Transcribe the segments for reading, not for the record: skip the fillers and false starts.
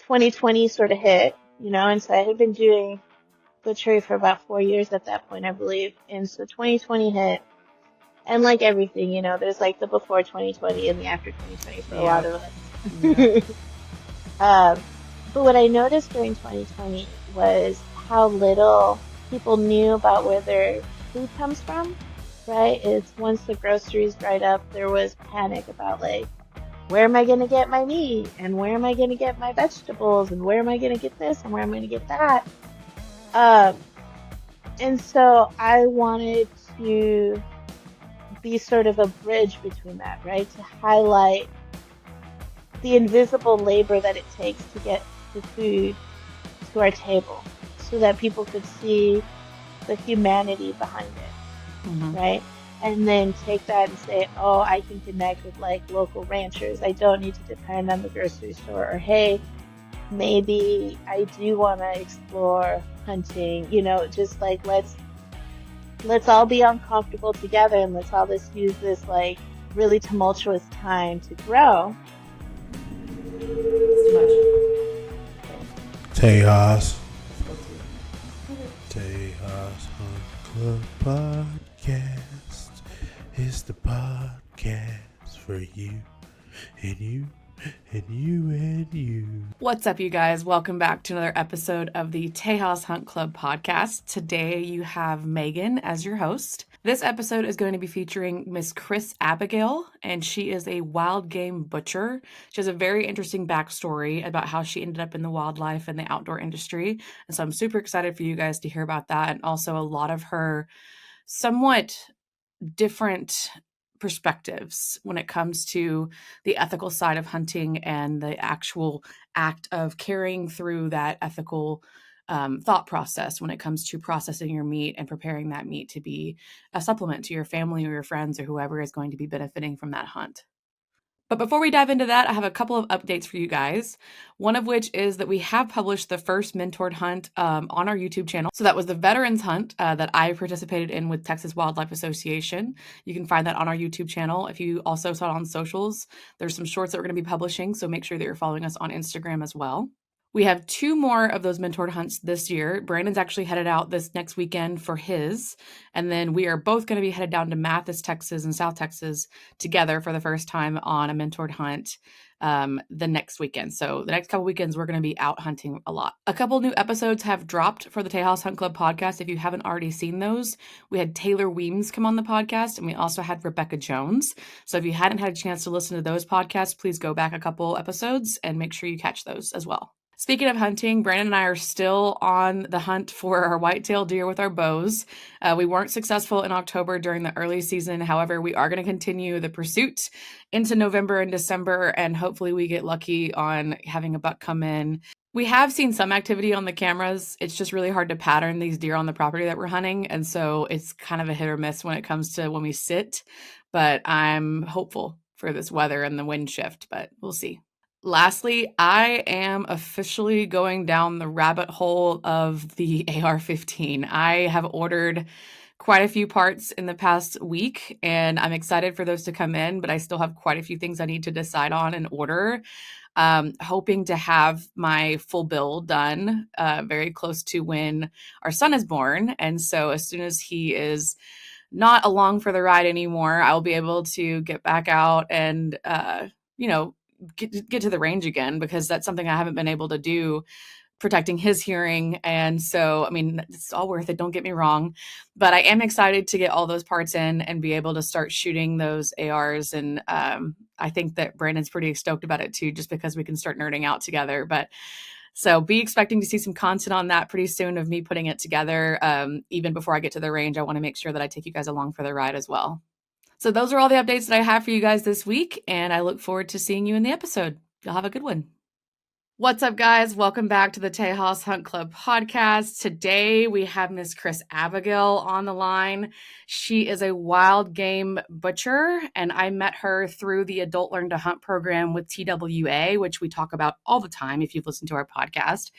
2020 sort of hit, and so I had been doing Butchery for about 4 years at that point, I believe. And so 2020 hit, and like everything, there's like the before 2020 and the after 2020 for a lot of us. Yeah. But what I noticed during 2020 was how little people knew about where their food comes from, right? It's once the groceries dried up, there was panic about like, where am I going to get my meat? And where am I going to get my vegetables? And where am I going to get this? And where am I going to get that? And so I wanted to be sort of a bridge between that, right? To highlight the invisible labor that it takes to get the food to our table so that people could see the humanity behind it, right? And then take that and say, oh, I can connect with like local ranchers. I don't need to depend on the grocery store. Or, hey, maybe I do want to explore hunting, just like let's all be uncomfortable together and let's all just use this like really tumultuous time to grow. It's too much. Tejas Hunt Club Podcast is the podcast for you and you and you and you. What's up, you guys? Welcome back to another episode of the Tejas Hunt Club Podcast. Today you have Meagan as your host. This episode is going to be featuring Miss Kriss-Abigail, and she is a wild game butcher. She has a very interesting backstory about how she ended up in the wildlife and the outdoor industry. And so I'm super excited for you guys to hear about that, and also a lot of her somewhat different perspectives when it comes to the ethical side of hunting and the actual act of carrying through that ethical thought process when it comes to processing your meat and preparing that meat to be a supplement to your family or your friends or whoever is going to be benefiting from that hunt. But before we dive into that, I have a couple of updates for you guys. One of which is that we have published the first mentored hunt on our YouTube channel. So that was the Veterans Hunt that I participated in with Texas Wildlife Association. You can find that on our YouTube channel. If you also saw it on socials, there's some shorts that we're going to be publishing, so make sure that you're following us on Instagram as well. We have 2 more of those mentored hunts this year. Brandon's actually headed out this next weekend for his. And then we are both going to be headed down to Mathis, Texas and South Texas together for the first time on a mentored hunt the next weekend. So the next couple weekends, we're going to be out hunting a lot. A couple new episodes have dropped for the Tejas Hunt Club podcast. If you haven't already seen those, we had Taylor Weems come on the podcast, and we also had Rebecca Jones. So if you hadn't had a chance to listen to those podcasts, please go back a couple episodes and make sure you catch those as well. Speaking of hunting, Brandon and I are still on the hunt for our whitetail deer with our bows. We weren't successful in October during the early season. However, we are going to continue the pursuit into November and December, and hopefully we get lucky on having a buck come in. We have seen some activity on the cameras. It's just really hard to pattern these deer on the property that we're hunting, and so it's kind of a hit or miss when it comes to when we sit. But I'm hopeful for this weather and the wind shift, but we'll see. Lastly, I am officially going down the rabbit hole of the AR-15. I have ordered quite a few parts in the past week, and I'm excited for those to come in, but I still have quite a few things I need to decide on and order. Hoping to have my full build done very close to when our son is born. And so as soon as he is not along for the ride anymore, I'll be able to get back out and, get to the range again, because that's something I haven't been able to do, protecting his hearing. And so, I mean, it's all worth it, don't get me wrong, but I am excited to get all those parts in and be able to start shooting those ARs. And I think that Brandon's pretty stoked about it too, just because we can start nerding out together. But so be expecting to see some content on that pretty soon of me putting it together. Even before I get to the range, I want to make sure that I take you guys along for the ride as well. So those are all the updates that I have for you guys this week, and I look forward to seeing you in the episode. Y'all have a good one. What's up, guys? Welcome back to the Tejas Hunt Club Podcast. Today, we have Miss Kriss-Abigail on the line. She is a wild game butcher, and I met her through the Adult Learn to Hunt program with TWA, which we talk about all the time if you've listened to our podcast.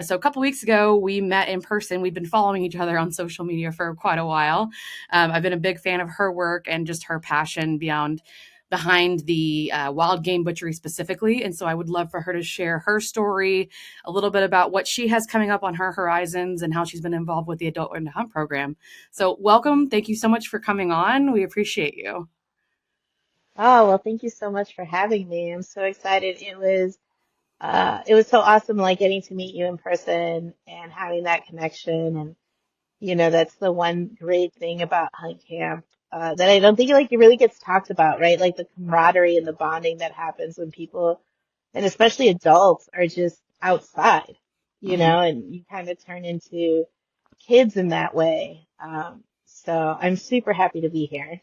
So a couple weeks ago, we met in person. We've been following each other on social media for quite a while. I've been a big fan of her work and just her passion beyond behind the wild game butchery specifically. And so I would love for her to share her story, a little bit about what she has coming up on her horizons and how she's been involved with the Adult Learn to Hunt program. So welcome. Thank you so much for coming on. We appreciate you. Oh, well, thank you so much for having me. I'm so excited. It was so awesome, like getting to meet you in person and having that connection. And, that's the one great thing about hunt camp, that I don't think like it really gets talked about, right? Like the camaraderie and the bonding that happens when people, and especially adults, are just outside, Mhm. and you kind of turn into kids in that way. So I'm super happy to be here.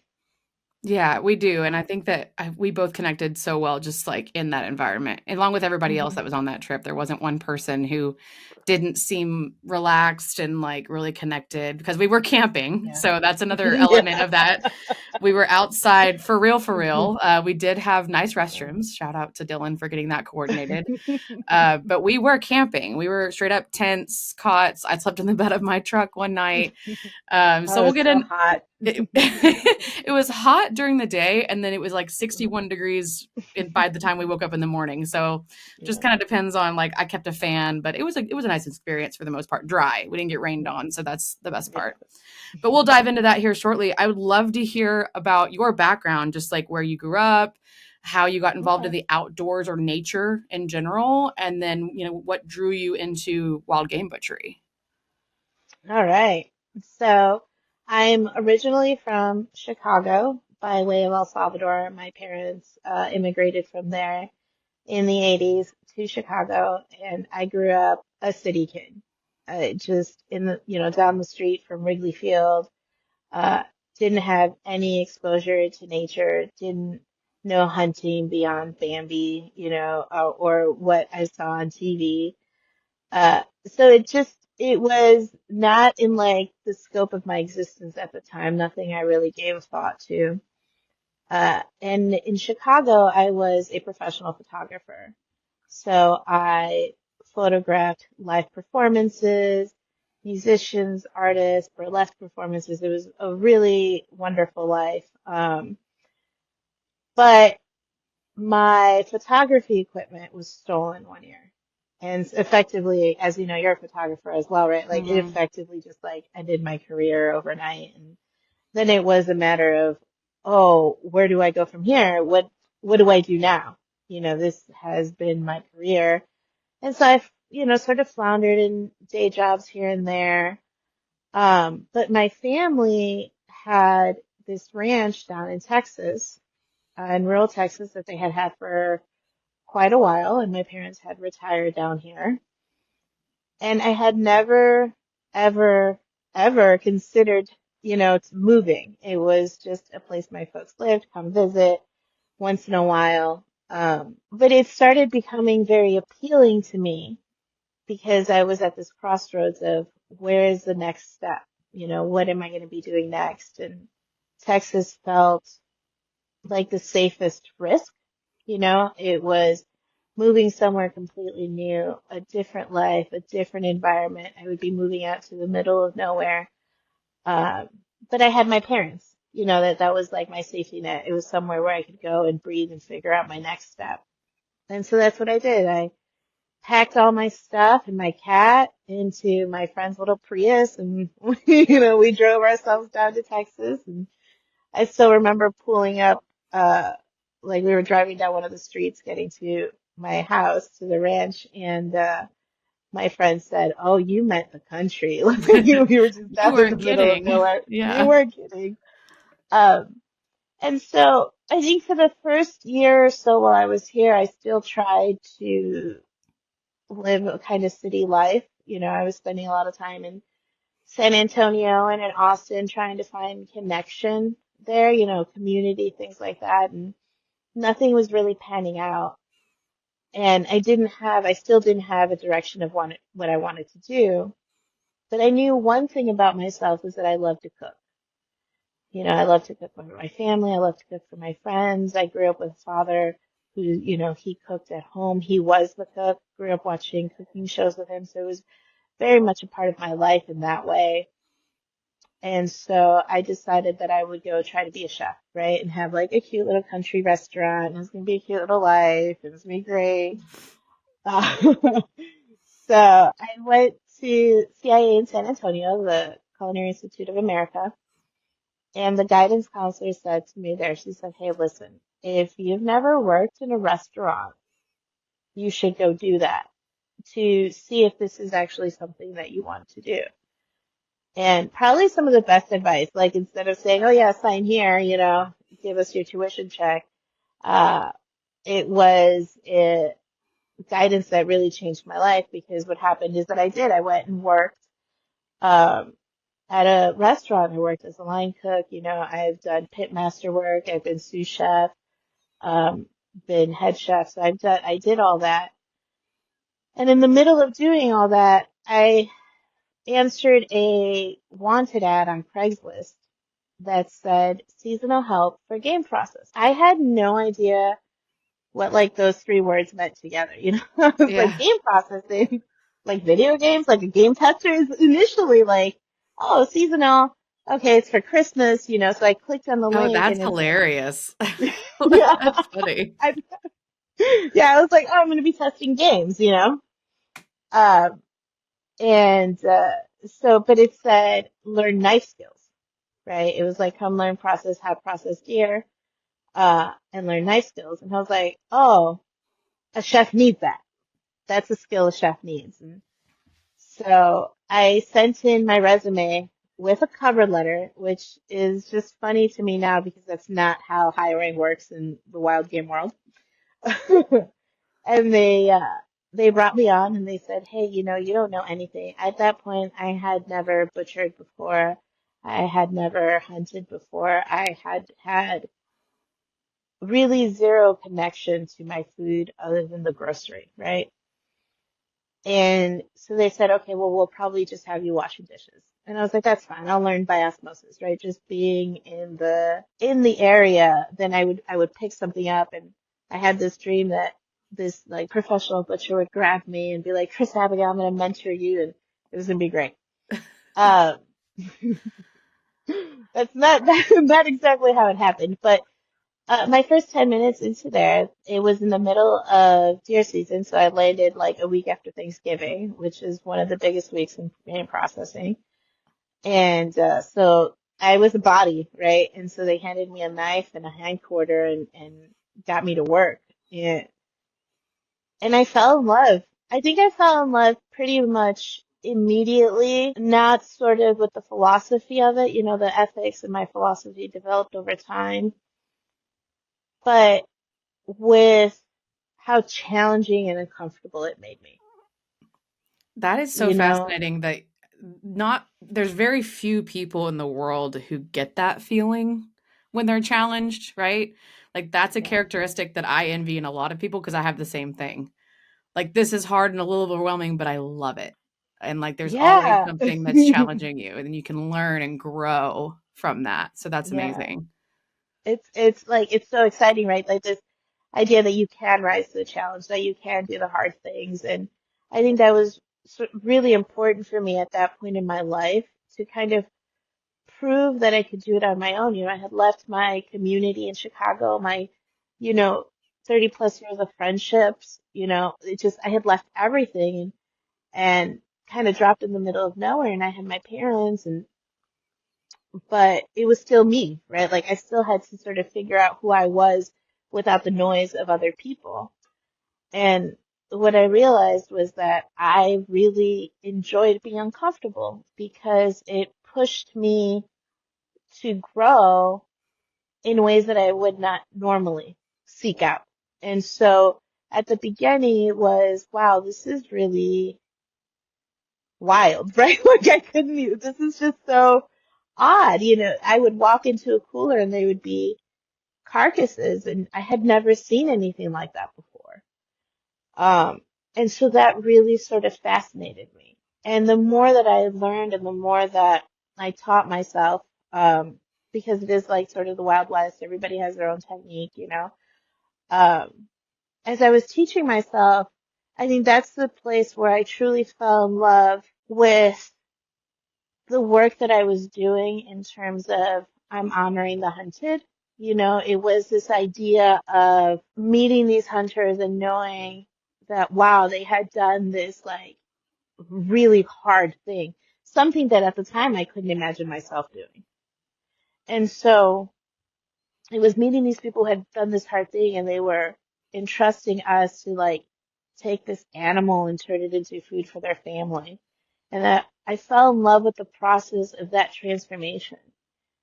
Yeah, we do. And I think that we both connected so well, just like in that environment, along with everybody else Hmm. that was on that trip. There wasn't one person who didn't seem relaxed and like really connected because we were camping. Yeah. So that's another element Yeah. of that. We were outside for real, for Mhm. real. We did have nice restrooms. Shout out to Dylan for getting that coordinated. But we were camping. We were straight up tents, cots. I slept in the bed of my truck one night. So Oh, we'll it's get so in. hot. It, it was hot during the day, and then it was like 61 degrees by the time we woke up in the morning. So just Yeah. kind of depends on, like, I kept a fan, but it was a nice experience for the most part. Dry. We didn't get rained on, so that's the best Yeah. part. But we'll dive into that here shortly. I would love to hear about your background, just like where you grew up, how you got involved in Okay. the outdoors or nature in general, and then, what drew you into wild game butchery. All right. So I'm originally from Chicago by way of El Salvador. My parents immigrated from there in the 80s to Chicago, and I grew up a city kid. Just in the, down the street from Wrigley Field. Uh, didn't have any exposure to nature, didn't know hunting beyond Bambi, or what I saw on TV. So it was not in like the scope of my existence at the time, nothing I really gave thought to. And in Chicago, I was a professional photographer. So I photographed live performances, musicians, artists, burlesque performances. It was a really wonderful life. But my photography equipment was stolen one year. And effectively, as you know, you're a photographer as well, right? Like it Mhm. effectively just like ended my career overnight. And then it was a matter of, oh, where do I go from here? What do I do now? This has been my career. And so I've, sort of floundered in day jobs here and there. But my family had this ranch down in Texas, in rural Texas that they had had for quite a while, and my parents had retired down here. And I had never, ever, ever considered, moving. It was just a place my folks lived, come visit once in a while. But it started becoming very appealing to me because I was at this crossroads of where is the next step? What am I going to be doing next? And Texas felt like the safest risk. It was moving somewhere completely new, a different life, a different environment. I would be moving out to the middle of nowhere. Um, but I had my parents, that was like my safety net. It was somewhere where I could go and breathe and figure out my next step. And so that's what I did. I packed all my stuff and my cat into my friend's little Prius and, we drove ourselves down to Texas. And I still remember pulling up, uh, like we were driving down one of the streets getting to my house, to the ranch, and my friend said, "Oh, you meant the country." Like we were just You down in the weren't middle of kidding. nowhere. We Yeah. weren't kidding. Um, and so I think for the first year or so while I was here, I still tried to live a kind of city life. I was spending a lot of time in San Antonio and in Austin trying to find connection there, community, things like that. And nothing was really panning out. And I still didn't have a direction of what I wanted to do. But I knew one thing about myself was that I love to cook. I love to cook for my family. I love to cook for my friends. I grew up with a father who, he cooked at home. He was the cook. Grew up watching cooking shows with him. So it was very much a part of my life in that way. And so I decided that I would go try to be a chef, right? And have like a cute little country restaurant. And it's going to be a cute little life. And it's going to be great. Uh, so I went to CIA in San Antonio, the Culinary Institute of America. And the guidance counselor said to me there, she said, hey, listen, if you've never worked in a restaurant, you should go do that to see if this is actually something that you want to do. And probably some of the best advice, like instead of saying, oh yeah, sign here, give us your tuition check, uh, it was guidance that really changed my life because what happened is that I went and worked, um, at a restaurant. I worked as a line cook, I've done pit master work, I've been sous chef, um, been head chef, so I did all that. And in the middle of doing all that, I answered a wanted ad on Craigslist that said seasonal help for game process. I had no idea what like those three words meant together. I was like Yeah. game processing, like video games, like a game tester is initially like, oh, seasonal. Okay, it's for Christmas, so I clicked on the Oh, link that's and it's like, hilarious. yeah, That's funny. I, yeah, I was like, oh, I'm going to be testing games. Um, and, but it said learn knife skills, right? It was like, come learn process, how to process gear, and learn knife skills. And I was like, oh, a chef needs that. That's a skill a chef needs. And so I sent in my resume with a cover letter, which is just funny to me now because that's not how hiring works in the wild game world. And they brought me on and they said, hey, you don't know anything. At that point, I had never butchered before. I had never hunted before. I had really zero connection to my food other than the grocery, right? And so they said, okay, well, we'll probably just have you washing dishes. And I was like, that's fine. I'll learn by osmosis, right? Just being in the area, then I would pick something up. And I had this dream that this like professional butcher would grab me and be like, Kriss-Abigail, I'm going to mentor you. And it was going to be great. Um, that's not exactly how it happened, but my first 10 minutes into there, it was in the middle of deer season, so I landed like a week after Thanksgiving, which is one of the biggest weeks in game processing. And so I was a body, right? And so they handed me a knife and a hindquarter and got me to work. And I fell in love. I think I fell in love pretty much immediately, not sort of with the philosophy of it, the ethics and my philosophy developed over time, but with how challenging and uncomfortable it made me. That is so You know? fascinating that there's very few people in the world who get that feeling when they're challenged, right? Like that's a Yeah. characteristic that I envy in a lot of people because I have the same thing. Like this is hard and a little overwhelming, but I love it. And like there's always Yeah. something that's challenging you and you can learn and grow from that. So that's Yeah. amazing. It's like it's so exciting, right? Like this idea that you can rise to the challenge, that you can do the hard things. And I think that was really important for me at that point in my life to kind of prove that I could do it on my own. I had left my community in Chicago, my, you know, 30 plus years of friendships, I had left everything and kind of dropped in the middle of nowhere. And I had my parents but it was still me, right? Like I still had to sort of figure out who I was without the noise of other people. And what I realized was that I really enjoyed being uncomfortable because it pushed me to grow in ways that I would not normally seek out. And so at the beginning it was, wow, this is really wild, right? Like I couldn't even, this is just so odd. I would walk into a cooler and there would be carcasses and I had never seen anything like that before. Um, and so that really sort of fascinated me. And the more that I learned and the more that I taught myself, because it is like sort of the Wild West, everybody has their own technique. Um, as I was teaching myself, I think that's the place where I truly fell in love with the work that I was doing in terms of I'm honoring the hunted. It was this idea of meeting these hunters and knowing that, wow, they had done this like really hard thing, something that at the time I couldn't imagine myself doing. And so it was meeting these people who had done this hard thing and they were entrusting us to like take this animal and turn it into food for their family. And that I fell in love with the process of that transformation.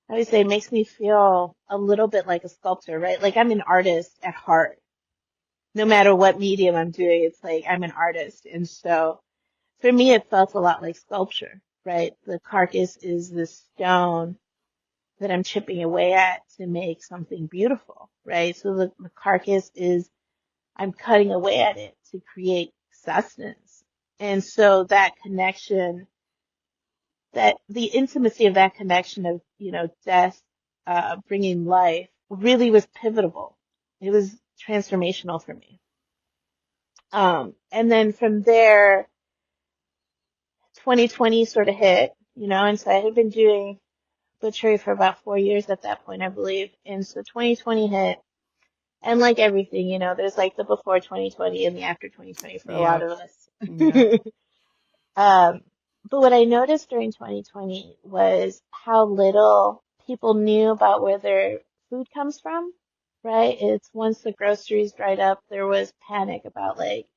I always say it makes me feel a little bit like a sculptor, right? Like I'm an artist at heart. No matter what medium I'm doing, it's like I'm an artist. And so for me, it felt a lot like sculpture, right? The carcass is the stone that I'm chipping away at to make something beautiful, right? So the carcass is, I'm cutting away at it to create sustenance. And so that connection, that the intimacy of that connection of, death, bringing life really was pivotal. It was transformational for me. And then from there, 2020 sort of hit, and so I had been doing Butchery for about 4 years at that point, I believe. And so 2020 hit. And like everything, there's like the before 2020 and the after 2020 for a lot Yep. of us. Yep. But what I noticed during 2020 was how little people knew about where their food comes from, right? It's once the groceries dried up, there was panic about like,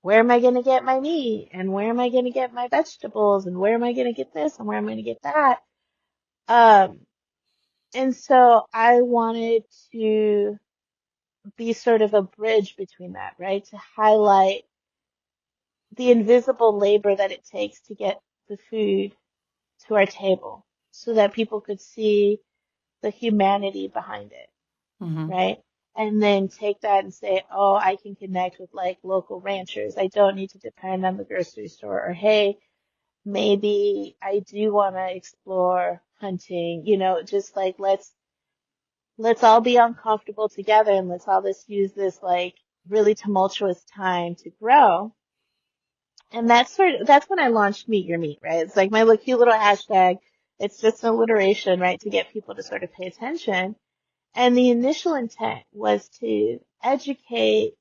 where am I going to get my meat? And where am I going to get my vegetables? And where am I going to get this? And where am I going to get that? Um, and so I wanted to be sort of a bridge between that, right? To highlight the invisible labor that it takes to get the food to our table so that people could see the humanity behind it, Mm-hmm. right? And then take that and say, oh, I can connect with like local ranchers. I don't need to depend on the grocery store. Or, hey, maybe I do want to explore hunting, just like let's all be uncomfortable together and let's all just use this like really tumultuous time to grow. And that's when I launched Meet Your Meat, right? It's like my cute little hashtag. It's just an alliteration, right, to get people to sort of pay attention. And the initial intent was to educate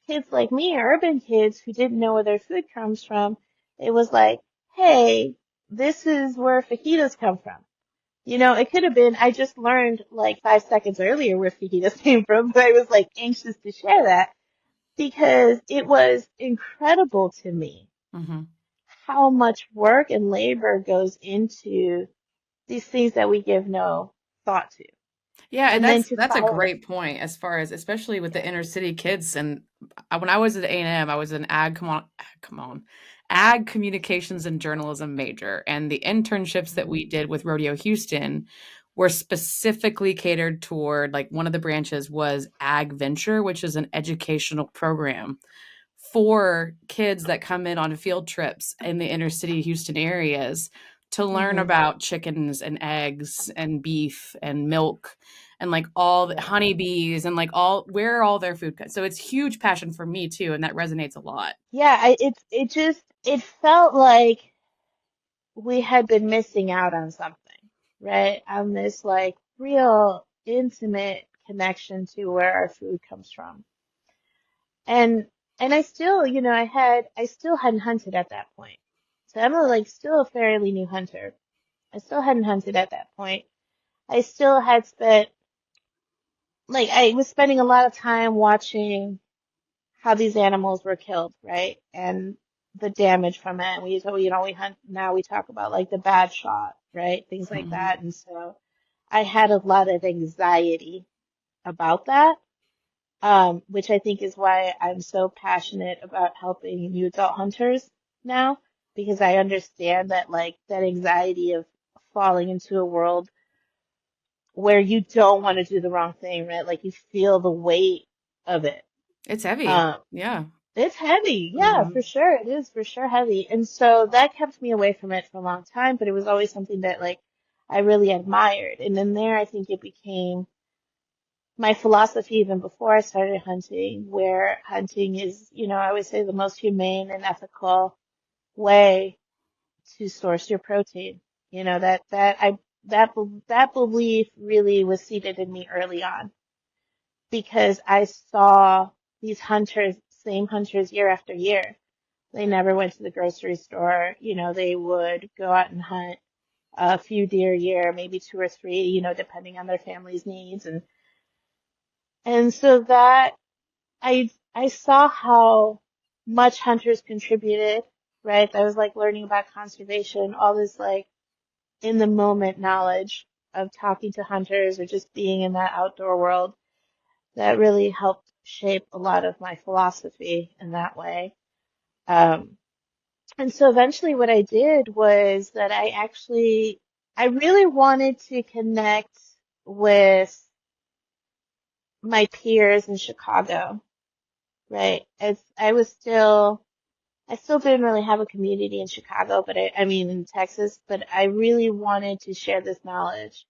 kids like me, urban kids who didn't know where their food comes from. It was like, hey, this is where fajitas come from. It could have been, I just learned like 5 seconds earlier where fajitas came from, but I was like anxious to share that because it was incredible to me Mm-hmm. how much work and labor goes into these things that we give no thought to. Yeah, and And then to that's a follow, great point as far as especially with the yeah. inner city kids. And when I was at A&M, I was an ag communications and journalism major, and the internships that we did with Rodeo Houston were specifically catered toward like one of the branches was Ag Venture, which is an educational program for kids that come in on field trips in the inner city Houston areas to learn Hmm. about chickens and eggs and beef and milk and like all the Yeah. honeybees and like all where all their food comes. So it's huge passion for me too, and that resonates a lot. Yeah. It felt like we had been missing out on something, right? On this like real intimate connection to where our food comes from. And I still, I still hadn't hunted at that point. So I'm still a fairly new hunter. I still hadn't hunted at that point. I still had spent, I was spending a lot of time watching how these animals were killed, right? And the damage from it. And we hunt, now we talk about like the bad shot, right? Things like Mhm. that. And so I had a lot of anxiety about that. Which I think is why I'm so passionate about helping new adult hunters now, because I understand that that anxiety of falling into a world where you don't want to do the wrong thing, right? Like you feel the weight of it. It's heavy. Um, Yeah. it's heavy. Yeah, for Mhm. sure. It is for sure heavy. And so that kept me away from it for a long time, but it was always something that I really admired. And then there, I think it became my philosophy even before I started hunting, where hunting is, I always say the most humane and ethical way to source your protein. that belief really was seated in me early on because I saw these same hunters year after year. They never went to the grocery store. They would go out and hunt a few deer a year, maybe two or three, depending on their family's needs. And so that I saw how much hunters contributed, right? I was like learning about conservation, all this like in the moment knowledge of talking to hunters or just being in that outdoor world that really helped shape a lot of my philosophy in that way. Um, and so eventually what I did was that I really wanted to connect with my peers in Chicago, right? I still didn't really have a community in Chicago, but I mean in Texas, but I really wanted to share this knowledge.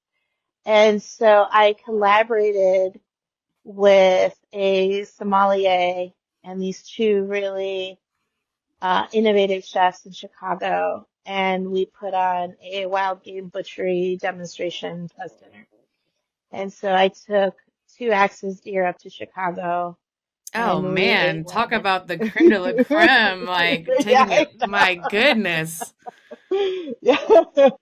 And so I collaborated with a sommelier and these two really innovative chefs in Chicago, and we put on a wild game butchery demonstration plus dinner. And so I took two axis deer up to Chicago, Oh and we ate man, talk one. about the creme de la creme, like Yeah, taking I it. My goodness. know.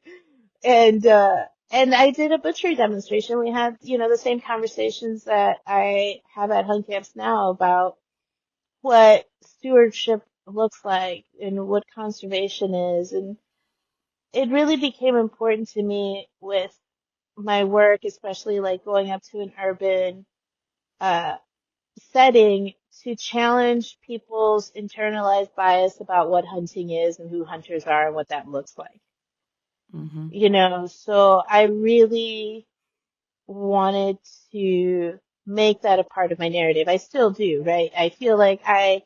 Yeah. And I did a butchery demonstration. We had, the same conversations that I have at hunt camps now about what stewardship looks like and what conservation is. And it really became important to me with my work, especially like going up to an urban uh, setting to challenge people's internalized bias about what hunting is and who hunters are and what that looks like. Hmm. So I really wanted to make that a part of my narrative. I still do, right? I feel like I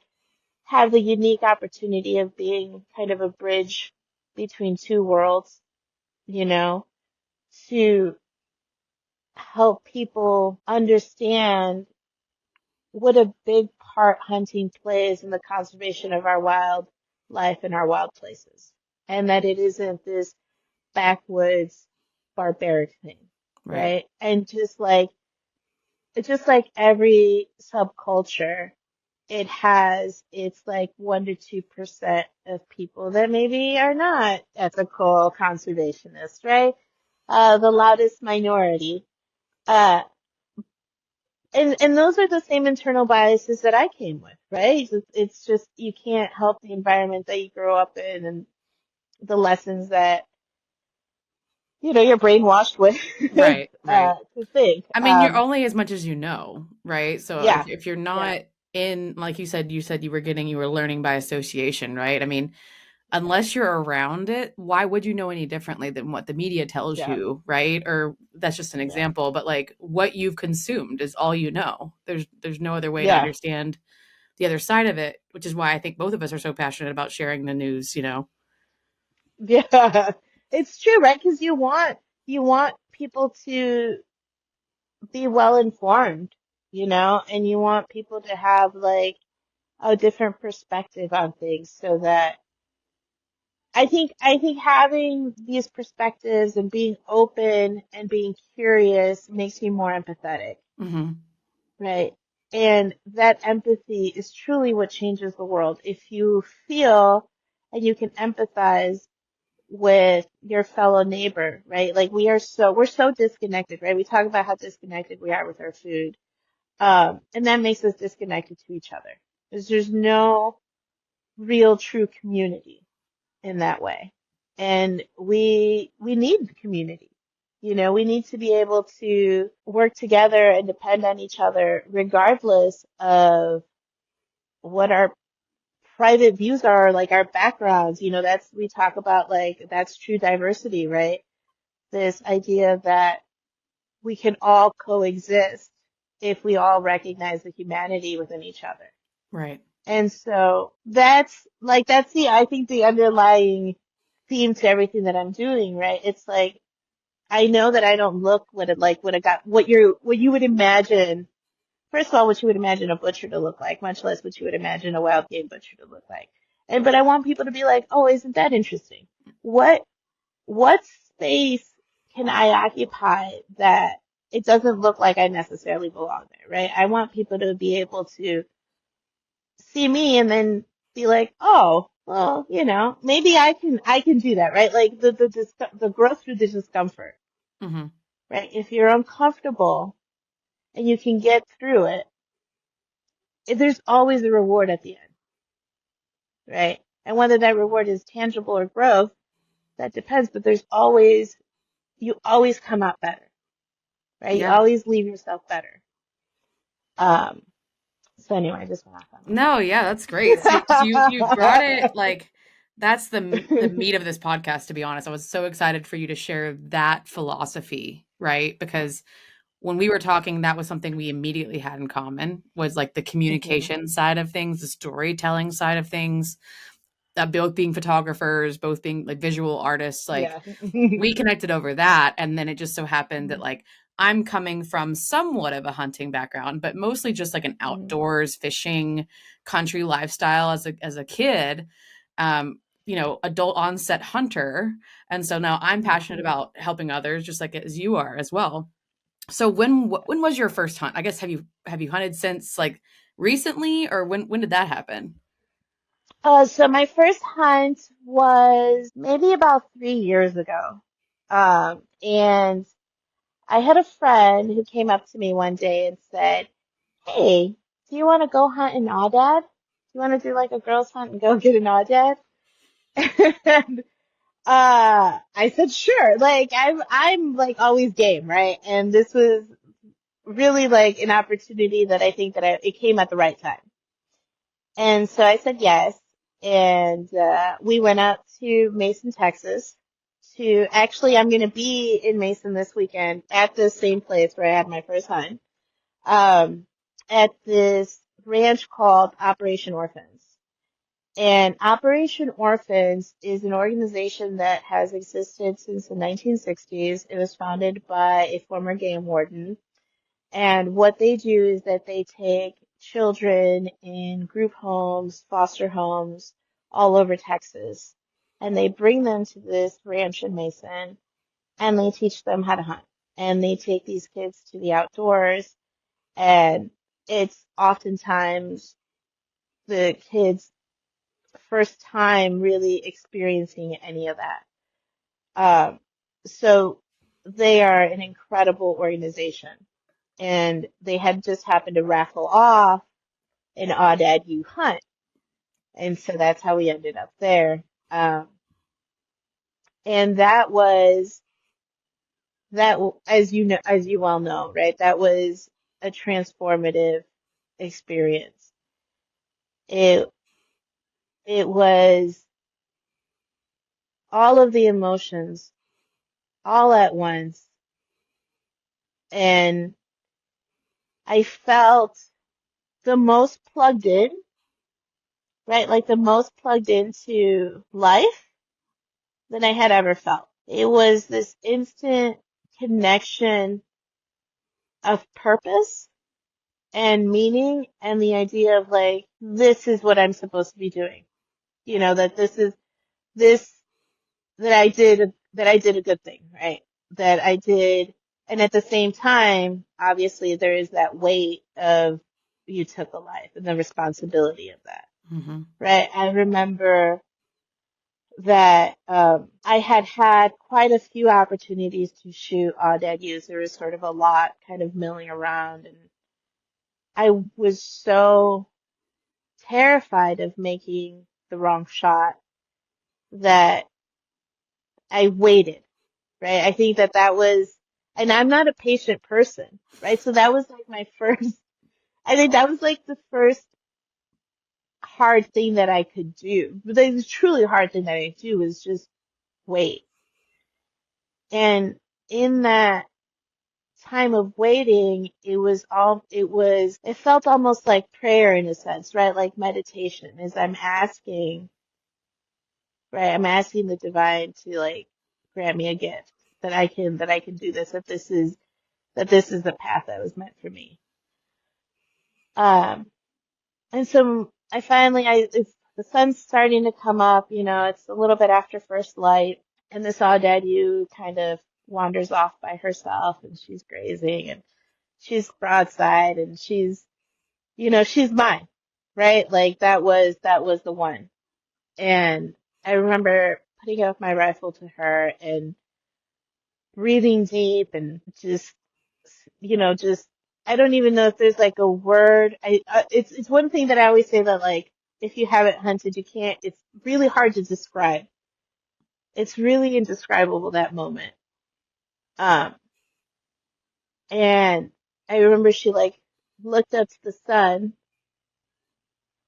have the unique opportunity of being kind of a bridge between two worlds, you know, to help people understand what a big part hunting plays in the conservation of our wildlife and our wild places. And that it isn't this backwoods barbaric thing, Right. right? And just like every subculture, it has its like 1 to 2% of people that maybe are not ethical conservationists, right? The loudest minority. Uh, and those are the same internal biases that I came with, right? It's just you can't help the environment that you grow up in and the lessons that you're brainwashed with Right. Right. to think. I mean, you're only as much as you know, right? So Yeah, if you're yeah, not in, like you said you were learning by association, right? I mean, unless you're around it, why would you know any differently than what the media tells yeah, you, right? Or that's just an yeah, example, but like what you've consumed is all you know. There's no other way to yeah, understand the other side of it, which is why I think both of us are so passionate about sharing the news. yeah. It's true, right? Because you want people to be well informed, and you want people to have like a different perspective on things so that I think having these perspectives and being open and being curious makes you more empathetic, Hmm. right? And that empathy is truly what changes the world. If you feel and you can empathize with your fellow neighbor, right? Like we're so disconnected, right? We talk about how disconnected we are with our food. And that makes us disconnected to each other. Because there's no real true community in that way. And we need community. We need to be able to work together and depend on each other regardless of what our private views are, like our backgrounds. We talk about like that's true diversity, right? This idea that we can all coexist if we all recognize the humanity within each other. Right. And so I think the underlying theme to everything that I'm doing, right? It's like, I know that I don't look what you would imagine. First of all, what you would imagine a butcher to look like, much less what you would imagine a wild game butcher to look like. But I want people to be like, oh, isn't that interesting? What, what's space can I occupy that it doesn't look like I necessarily belong there, right? I want people to be able to see me and then be like, oh, well, maybe I can do that, right? Like the growth through the discomfort, Mm-hmm. right? If you're uncomfortable and you can get through it, there's always a reward at the end, right? And whether that reward is tangible or growth, that depends, but you always come out better, right? You Yeah. always leave yourself better. Um, so anyway, I just went off No, yeah, that's great. So you brought it like that's the meat of this podcast, to be honest. I was so excited for you to share that philosophy, right? Because when we were talking, that was something we immediately had in common was like the Mhm. communication side of things, the storytelling side of things, both being photographers, both being like visual artists, like Yeah. we connected over that. And then it just so happened that Mhm. like I'm coming from somewhat of a hunting background, but mostly just like an Mhm. outdoors fishing country lifestyle as a kid, adult onset hunter. And so now I'm Yeah. passionate about helping others just like as you are as well. So when was your first hunt? I guess have you hunted since like recently, or when did that happen? So my first hunt was maybe about 3 years ago. And I had a friend who came up to me one day and said, hey, do you want to go hunt an aoudad? Do you want to do like a girls hunt and go get an aoudad? And I said sure. Like I'm like always game, right? And this was really like an opportunity that I think that it came at the right time. And so I said yes. And we went out to Mason, Texas I'm going to be in Mason this weekend at the same place where I had my first hunt, um, at this ranch called Operation Orphans. And Operation Orphans is an organization that has existed since the 1960s. It was founded by a former game warden. And what they do is that they take children in group homes, foster homes, all over Texas, and they bring them to this ranch in Mason, and they teach them how to hunt. And they take these kids to the outdoors, and it's oftentimes the kids' first time really experiencing any of that. Um, so they are an incredible organization. And they had just happened to raffle off an Aoudad You Hunt. And so that's how we ended up there. And as you well know, right? That was a transformative experience. It, it was all of the emotions all at once. And I felt the most plugged in, right? Like the most plugged into life than I had ever felt. It was this instant connection of purpose and meaning and the idea of like, this is what I'm supposed to be doing. That this, that I did a good thing, right? That I did. And at the same time, obviously there is that weight of you took a life and the responsibility of that, Mm-hmm. right? I remember that I had quite a few opportunities to shoot Aoudad ewes. There was sort of a lot kind of milling around, and I was so terrified of making the wrong shot that I waited, right? I think that was, and I'm not a patient person, right? So that was like my first, I think that was like the first hard thing that I could do. But the truly hard thing that I could do was just wait. And in that time of waiting, it felt almost like prayer in a sense, right? Like meditation as I'm asking, right? I'm asking the divine to like grant me a gift that I can do this, that this is the path that was meant for me. Um, and so the sun's starting to come up, it's a little bit after first light. and this Aoudad ewe kind of wanders off by herself, and she's grazing, and she's broadside, and she's, she's mine, right? Like that was the one. And I remember putting up my rifle to her and breathing deep and just, just I don't even know if there's like a word. It's one thing that I always say that like if you haven't hunted, you can't. It's really hard to describe. It's really indescribable, that moment. Um, and I remember she like looked up to the sun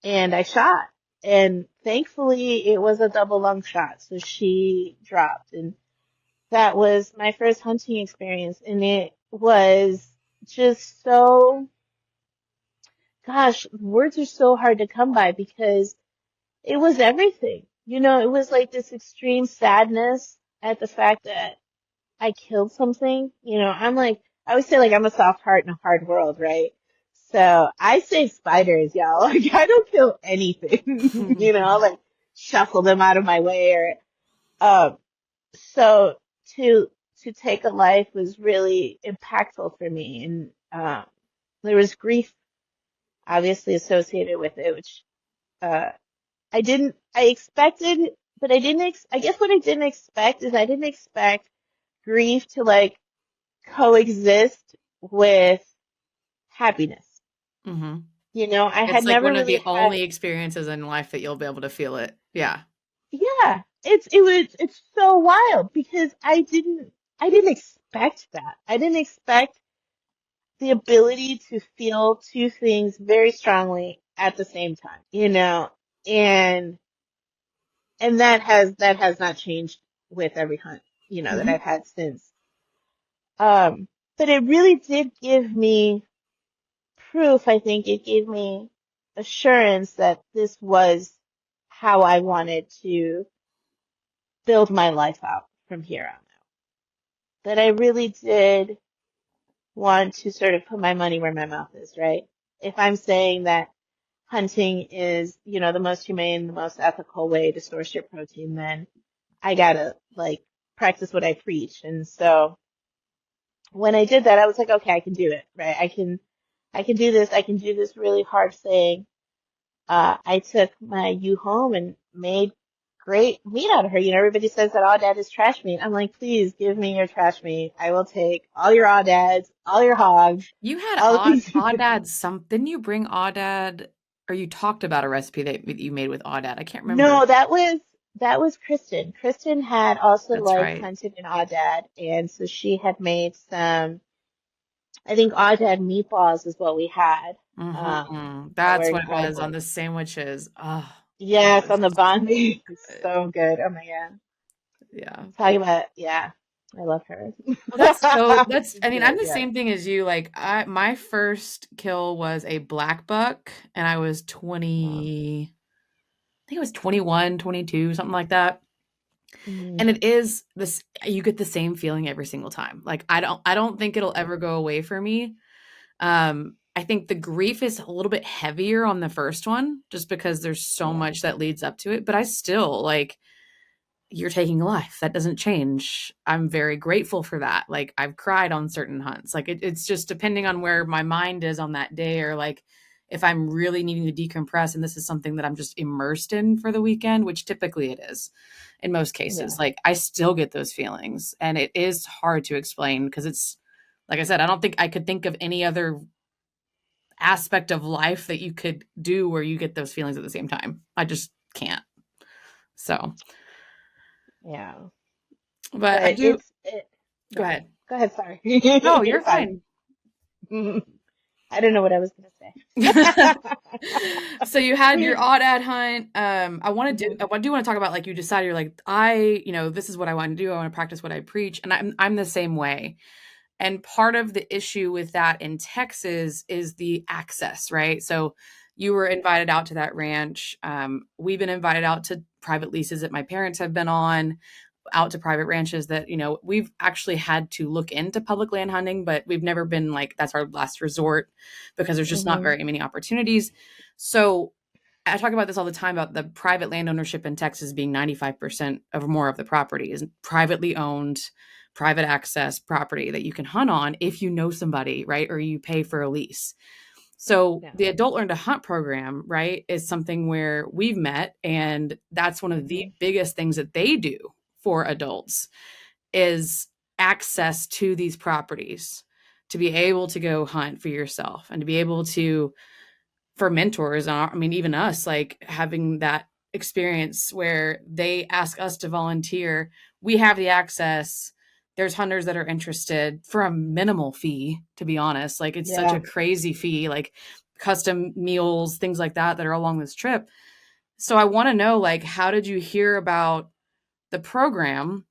and I shot. And thankfully it was a double lung shot. So she dropped, and that was my first hunting experience. And it was just so, gosh, words are so hard to come by because it was everything. It was like this extreme sadness at the fact that I killed something. I'm like, I always say like I'm a soft heart in a hard world, right? So I save spiders, y'all. Like I don't kill anything, like shuffle them out of my way um, so to take a life was really impactful for me. And, there was grief obviously associated with it, which, uh, I expected, but I guess what I didn't expect is I didn't expect grief to like coexist with happiness. Mm-hmm. I It's had like never one of really the had, only experiences in life that you'll be able to feel it. Yeah. yeah, it's so wild because I didn't expect that. I didn't expect the ability to feel two things very strongly at the same time, and that has not changed with every hunt, that Mm-hmm. I've had since. But it really did give me proof. I think it gave me assurance that this was how I wanted to build my life out from here on out. That I really did want to sort of put my money where my mouth is, right? If I'm saying that hunting is, the most humane, the most ethical way to source your protein, then I gotta like practice what I preach. And so when I did that, I was like, okay, I can do it, right? I can do this. I can do this really hard thing. I took my ewe home and made great meat out of her. Everybody says that aoudad is trash meat. I'm like, please give me your trash meat. I will take all your aoudads, all your hogs, You had all the things you could. Aoudad didn't you bring Aoudad, or you talked about a recipe that you made with Aoudad? I can't remember. No, that was Kristen. Kristen had also That's like right. hunted an aoudad, and so she had made some. I think aoudad meatballs is what we had. Mm-hmm. That That's were what it was on incredible. the sandwiches. Oh, it Yes, was on the banh mi. It's good. so good. Oh my God. Yeah. Talking about, yeah, I love her. Well, that's, She's I mean, I'm good, the yeah. same thing as you. Like, my first kill was a black buck, and I was Wow. 20, I think it was 21, 22, something like that. Mhm. And it is this, you get the same feeling every single time. Like, I don't think it'll ever go away for me. I think the grief is a little bit heavier on the first one, just because there's so Yeah, much that leads up to it. But I still like, you're taking a life. That doesn't change. I'm very grateful for that. Like I've cried on certain hunts. Like it's just depending on where my mind is on that day, or like if I'm really needing to decompress and this is something that I'm just immersed in for the weekend, which typically it is in most yeah, cases. Like I still get those feelings, and it is hard to explain because it's like I said, I don't think I could think of any other aspect of life that you could do where you get those feelings at the same time. I just can't. So, yeah. but I But do go go ahead. ahead. Go ahead, sorry. No, You're you're fine. fine. Mhm. I don't know what I was gonna say. So you had your odd ad hunt. Mhm. I do want to talk about like you decided you're like, this is what I want to do. I want to practice what I preach. And I'm the same way. And part of the issue with that in Texas is the access, right? So you were invited out to that ranch. We've been invited out to private leases that my parents have been on, out to private ranches that, we've actually had to look into public land hunting, but we've never been like, that's our last resort because there's just not Mhm. very many opportunities. So I talk about this all the time about the private land ownership in Texas being 95% or more of the property is privately owned, private access property that you can hunt on if you know somebody, right? Or you pay for a lease. So Yeah. the Adult Learn to Hunt program, right, is something where we've met, and that's one of the Mm-hmm. biggest things that they do for adults is access to these properties to be able to go hunt for yourself and to be able to, for mentors, I mean, even us, like having that experience where they ask us to volunteer, we have the access. There's hunters that are interested for a minimal fee, to be honest. Like it's such a Yeah. crazy fee, like custom meals, things like that are along this trip. So I want to know, like, how did you hear about the program?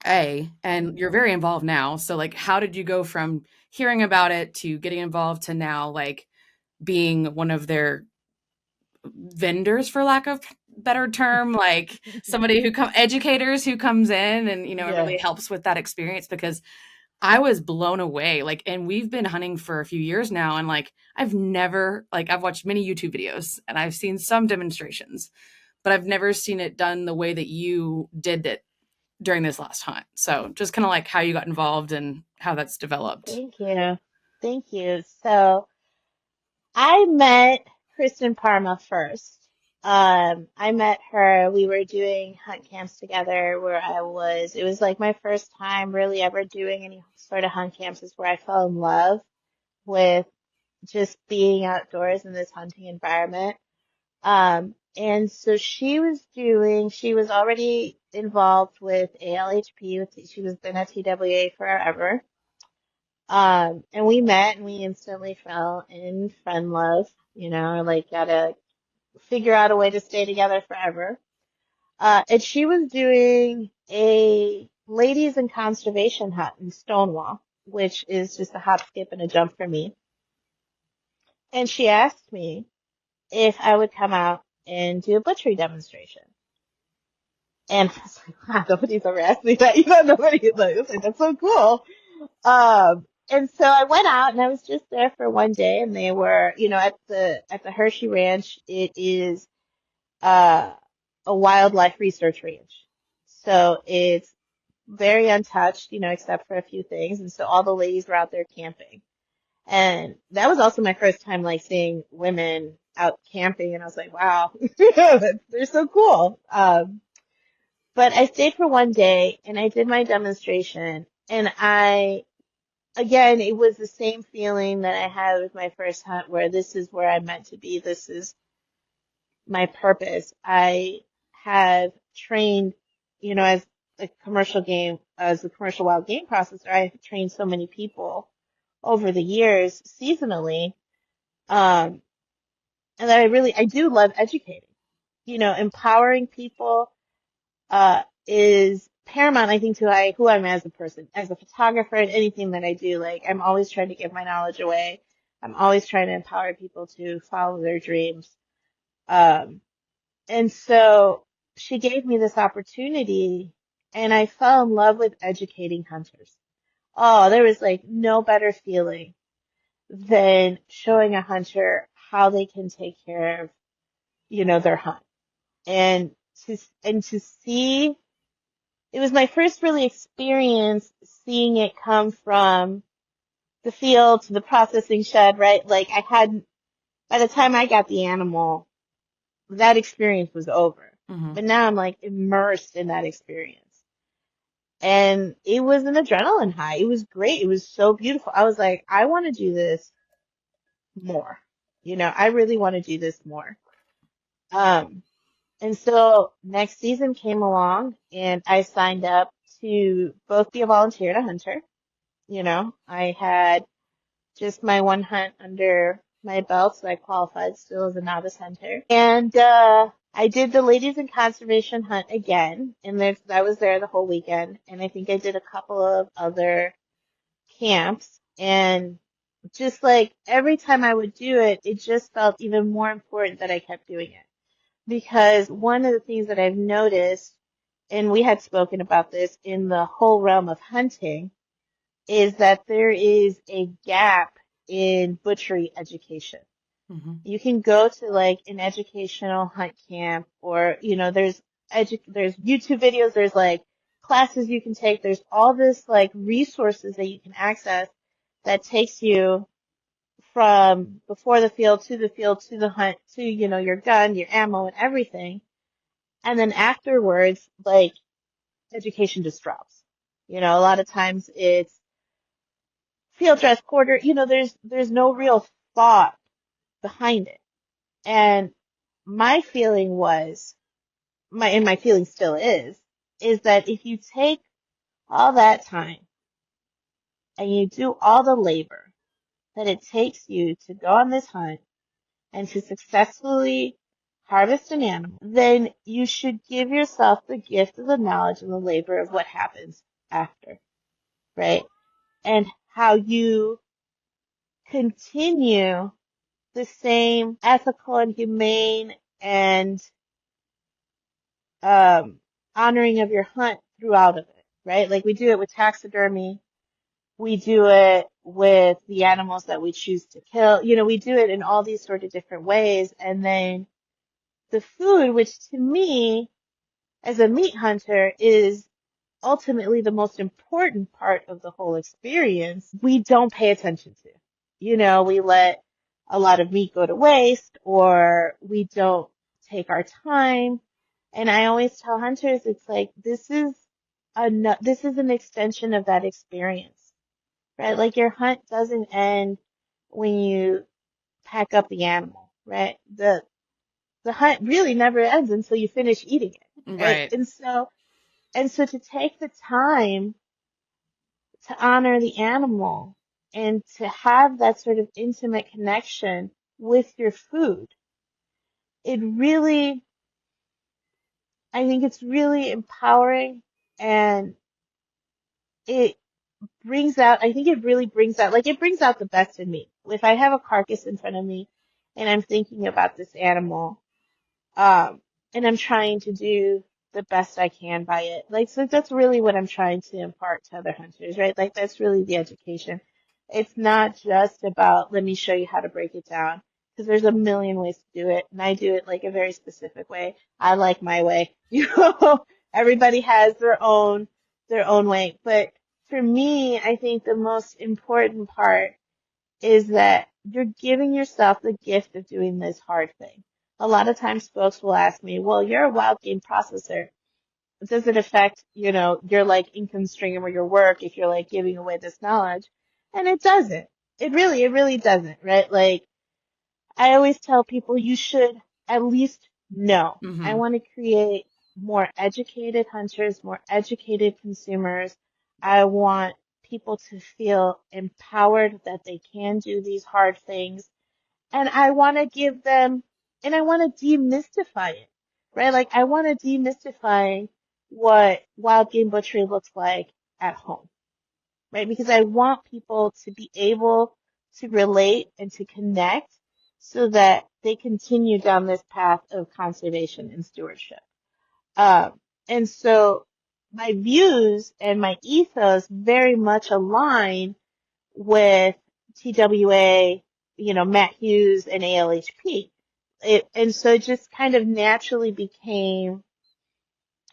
And you're very involved now. So like, how did you go from hearing about it to getting involved to now, like being one of their vendors, for lack of better term, like somebody who educators who comes in and, and Yeah. really helps with that experience? Because I was blown away. Like, and we've been hunting for a few years now. And like, I've watched many YouTube videos and I've seen some demonstrations, but I've never seen it done the way that you did it during this last hunt. So just kind of like how you got involved and how that's developed. Thank you. Thank you. So I met Kristen Parma first. I met her, we were doing hunt camps together where it was like my first time really ever doing any sort of hunt camps is where I fell in love with just being outdoors in this hunting environment. And so she was already involved with ALHP, she was been at TWA forever. And we met and we instantly fell in friend love, like gotta figure out a way to stay together forever. And she was doing a ladies in conservation hunt in Stonewall, which is just a hop, skip, and a jump for me. And she asked me if I would come out and do a butchery demonstration. And I was like, wow, nobody's ever asked me that. Nobody, like, that's so cool. And so I went out and I was just there for one day and they were, at the Hershey Ranch, it is, uh, a wildlife research ranch. So it's very untouched, except for a few things. And so all the ladies were out there camping. And that was also my first time like seeing women out camping. And I was like, wow, they're so cool. But I stayed for one day and I did my demonstration and again, it was the same feeling that I had with my first hunt where this is where I'm meant to be. This is my purpose. I have trained, as a commercial wild game processor, I've trained so many people over the years seasonally. Um, and that I do love educating, empowering people is paramount, I think, to who I'm as a person, as a photographer, and anything that I do. Like, I'm always trying to give my knowledge away. I'm always trying to empower people to follow their dreams. Um, and so she gave me this opportunity, and I fell in love with educating hunters. Oh, there was like no better feeling than showing a hunter how they can take care of, their hunt. And to see it was my first really experience seeing it come from the field to the processing shed, right? Like by the time I got the animal, that experience was over. Mm-hmm. But now I'm like immersed in that experience. And it was an adrenaline high. It was great. It was so beautiful. I was like, I want to do this more. I really want to do this more. Um, And so next season came along and I signed up to both be a volunteer and a hunter. I had just my one hunt under my belt, so I qualified still as a novice hunter. And, I did the ladies in conservation hunt again, and I was there the whole weekend. And I think I did a couple of other camps, and just like every time I would do it, it just felt even more important that I kept doing it. Because one of the things that I've noticed, and we had spoken about this in the whole realm of hunting, is that there is a gap in butchery education. You can go to like an educational hunt camp, or, there's YouTube videos, there's like classes you can take, there's all this like resources that you can access that takes you from before the field to the hunt to, your gun, your ammo and everything. And then afterwards, like, education just drops. A lot of times it's field dress, quarter, there's no real thought behind it. And my feeling was, and my feeling still is that if you take all that time and you do all the labor that it takes you to go on this hunt and to successfully harvest an animal, then you should give yourself the gift of the knowledge and the labor of what happens after, right? And how you continue the same ethical and humane and honoring of your hunt throughout of it, right? Like we do it with taxidermy. We do it with the animals that we choose to kill. We do it in all these sort of different ways. And then the food, which to me, as a meat hunter, is ultimately the most important part of the whole experience, we don't pay attention to. We let a lot of meat go to waste, or we don't take our time. And I always tell hunters, it's like, this is an extension of that experience, right? Like your hunt doesn't end when you pack up the animal, right? The hunt really never ends until you finish eating it, right? Right. And so to take the time to honor the animal and to have that sort of intimate connection with your food, I think it's really empowering, and it I think it really brings out, like, it brings out the best in me. If I have a carcass in front of me and I'm thinking about this animal, and I'm trying to do the best I can by it. Like, so that's really what I'm trying to impart to other hunters, right? Like, that's really the education. It's not just about, let me show you how to break it down, because there's a million ways to do it, and I do it like a very specific way. I like my way. Everybody has their own way. But for me, I think the most important part is that you're giving yourself the gift of doing this hard thing. A lot of times folks will ask me, well, you're a wild game processor. Does it affect, your like income stream or your work if you're like giving away this knowledge? And it doesn't. It really doesn't, right? Like I always tell people you should at least know. I want to create more educated hunters, more educated consumers. I want people to feel empowered that they can do these hard things. And I want to give them, and I want to demystify it, right? Like I want to demystify what wild game butchery looks like at home, right? Because I want people to be able to relate and to connect so that they continue down this path of conservation and stewardship. And so my views and my ethos very much align with TWA, Matt Hughes and ALHP. And so it just kind of naturally became,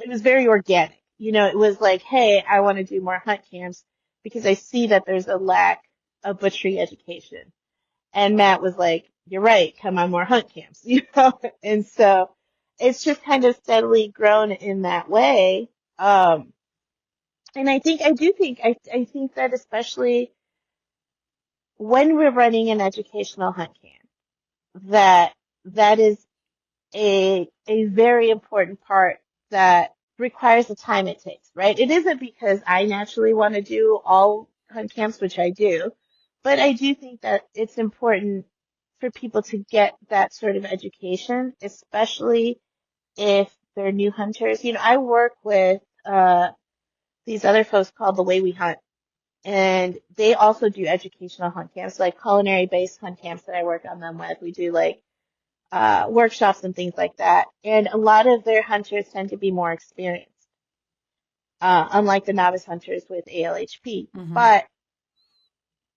it was very organic. It was like, hey, I want to do more hunt camps because I see that there's a lack of butchery education. And Matt was like, you're right, come on more hunt camps, And so it's just kind of steadily grown in that way. And I think that especially when we're running an educational hunt camp, that is a very important part that requires the time it takes, right? It isn't because I naturally want to do all hunt camps, which I do, but I do think that it's important for people to get that sort of education, especially if they're new hunters. I work with these other folks called The Way We Hunt, and they also do educational hunt camps, like culinary based hunt camps that I work on them with. We do like workshops and things like that. And a lot of their hunters tend to be more experienced, unlike the novice hunters with ALHP. But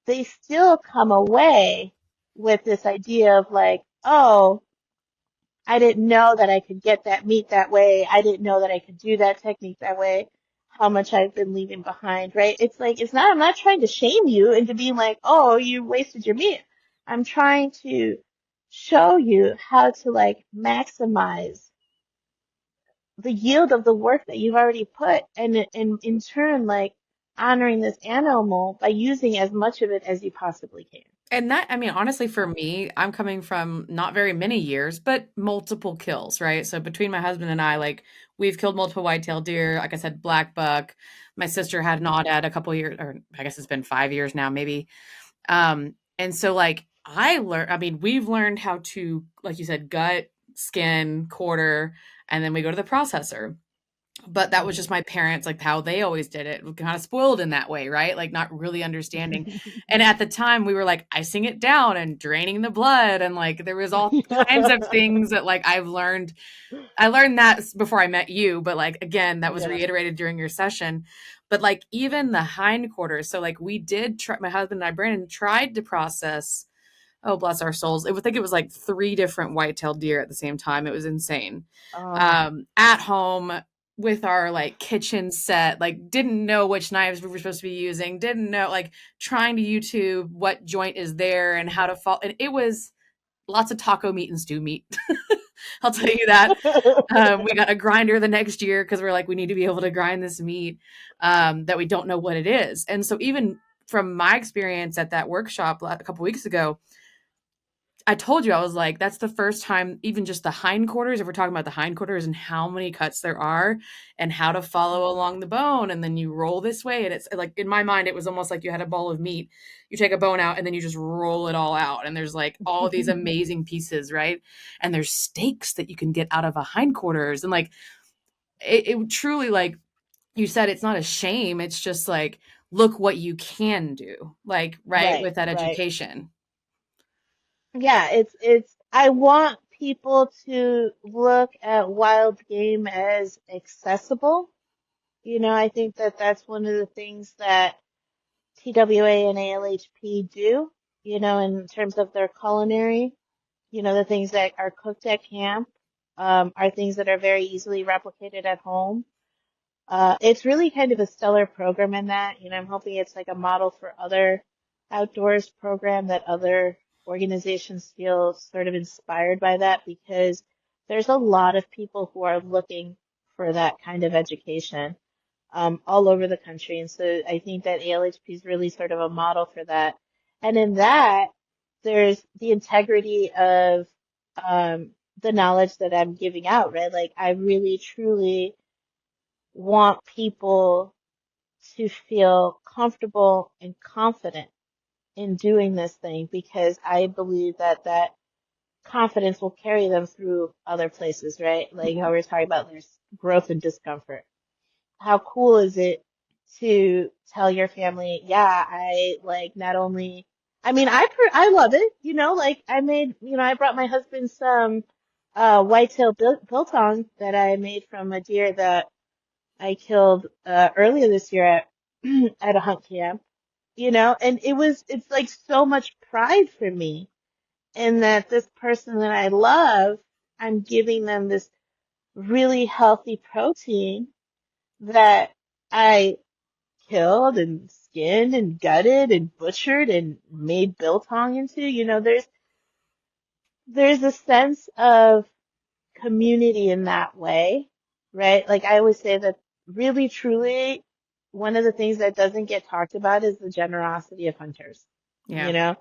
they still come away with this idea of like, oh, I didn't know that I could get that meat that way. I didn't know that I could do that technique that way. How much I've been leaving behind, right? It's like, I'm not trying to shame you into being like, oh, you wasted your meat. I'm trying to show you how to like maximize the yield of the work that you've already put and in turn, like honoring this animal by using as much of it as you possibly can. And that, I mean, honestly, for me, I'm coming from not very many years, but multiple kills, right? So between my husband and I, like, we've killed multiple whitetail deer. Like I said, black buck. My sister had an aoudad a couple years, or I guess it's been 5 years now, maybe. And so, like, I mean, we've learned how to, like you said, gut, skin, quarter, and then we go to the processor. But that was just my parents, like, how they always did it. We're kind of spoiled in that way, right? Like, not really understanding. And at the time, we were, like, icing it down and draining the blood, and, like, there was all kinds of things that, like, I learned that before I met you, but, like, again, that was Yeah. reiterated during your session. But, like, even the hindquarters, so, like, we did try my husband and I, Brandon, tried to process, oh, bless our souls. I think it was, like, 3 different white-tailed deer at the same time. It was insane. Oh. At home with our, like, kitchen set, like, didn't know which knives we were supposed to be using, didn't know, like, trying to YouTube what joint is there and how to fall. And it was lots of taco meat and stew meat. I'll tell you that. We got a grinder the next year because we're like, we need to be able to grind this meat that we don't know what it is. And so even from my experience at that workshop a couple weeks ago, I told you, I was like, that's the first time, even just the hindquarters, if we're talking about the hindquarters and how many cuts there are and how to follow along the bone. And then you roll this way. And it's like, in my mind, it was almost like you had a ball of meat. You take a bone out and then you just roll it all out. And there's like all these amazing pieces, right? And there's steaks that you can get out of a hindquarters. And like, it truly, like you said, it's not a shame. It's just like, look what you can do, like, right, Right, with that right. education. Yeah, I want people to look at wild game as accessible. I think that that's one of the things that TWA and ALHP do, in terms of their culinary. The things that are cooked at camp, are things that are very easily replicated at home. It's really kind of a stellar program in that. I'm hoping it's like a model for other outdoors program that other organizations feel sort of inspired by that because there's a lot of people who are looking for that kind of education all over the country. And so I think that ALHP is really sort of a model for that. And in that, there's the integrity of the knowledge that I'm giving out, right? Like I really, truly want people to feel comfortable and confident in doing this thing because I believe that that confidence will carry them through other places, right? Like how we were talking about there's growth and discomfort. How cool is it to tell your family, yeah, I like not only, I mean, I love it, like I made, I brought my husband some whitetail biltong that I made from a deer that I killed earlier this year at at a hunt camp, and it's like so much pride for me in that this person that I love, I'm giving them this really healthy protein that I killed and skinned and gutted and butchered and made biltong into. There's a sense of community in that way, right? Like I always say that really truly one of the things that doesn't get talked about is the generosity of hunters. Yeah. You know,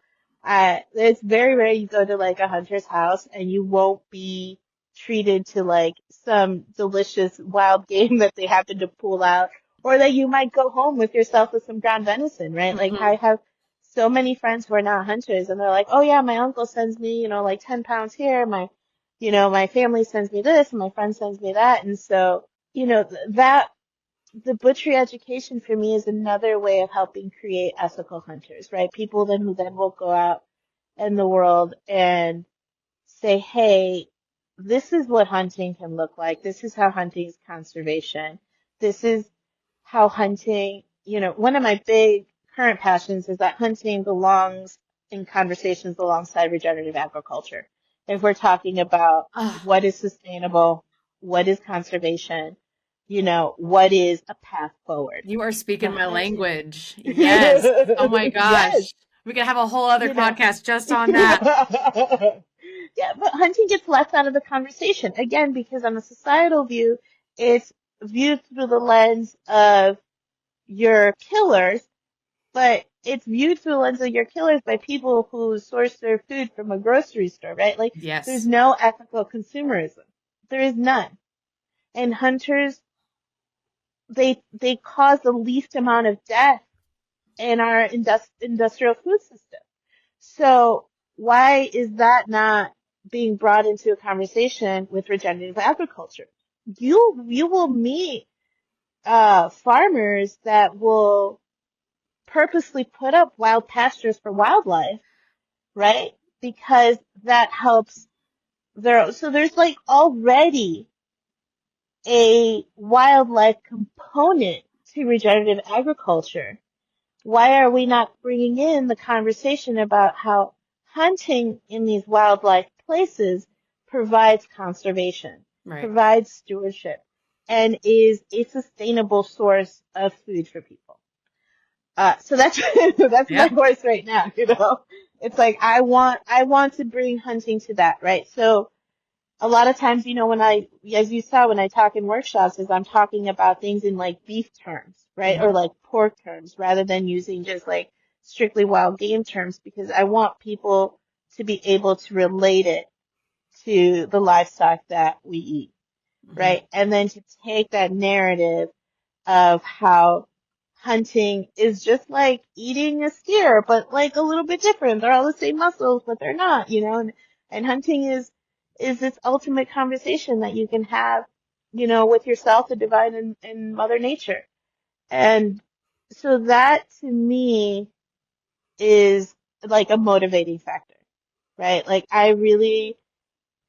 it's very rare you go to like a hunter's house and you won't be treated to like some delicious wild game that they happen to pull out, or that you might go home with yourself with some ground venison, right? Like Mhm. I have so many friends who are not hunters and they're like, oh yeah, my uncle sends me, like 10 pounds here. My family sends me this and my friend sends me that. And so, that the butchery education for me is another way of helping create ethical hunters, right? People then who then will go out in the world and say, hey, this is what hunting can look like. This is how hunting is conservation. This is how hunting, one of my big current passions is that hunting belongs in conversations alongside regenerative agriculture. If we're talking about Ah, what is sustainable, what is conservation, what is a path forward. you are The speaking my hunting. language. Yes. Oh my Yes, gosh. We could have a whole other you know. podcast just on that. Yeah, but hunting gets left out of the conversation again because on a societal view, it's viewed through the lens of your killers, but it's viewed through the lens of your killers by people who source their food from a grocery store, right? Like, there's Yes. no ethical consumerism. There is none. And hunters, they cause the least amount of death in our industrial food system. So why is that not being brought into a conversation with regenerative agriculture? You will meet farmers that will purposely put up wild pastures for wildlife, right? Because that helps so there's like already a wildlife component to regenerative agriculture. Why are we not bringing in the conversation about how hunting in these wildlife places provides conservation, Right. provides stewardship, and is a sustainable source of food for people? So that's that's my Yeah. voice right now. It's like I want to bring hunting to that, right? So a lot of times, as you saw when I talk in workshops, is I'm talking about things in like beef terms, right? Hmm. Or like pork terms rather than using just like strictly wild game terms because I want people to be able to relate it to the livestock that we eat, Hmm. right? And then to take that narrative of how hunting is just like eating a steer, but like a little bit different. They're all the same muscles, but they're not, and hunting is this ultimate conversation that you can have, with yourself, the divine and Mother Nature. And so that to me is like a motivating factor, right? Like I really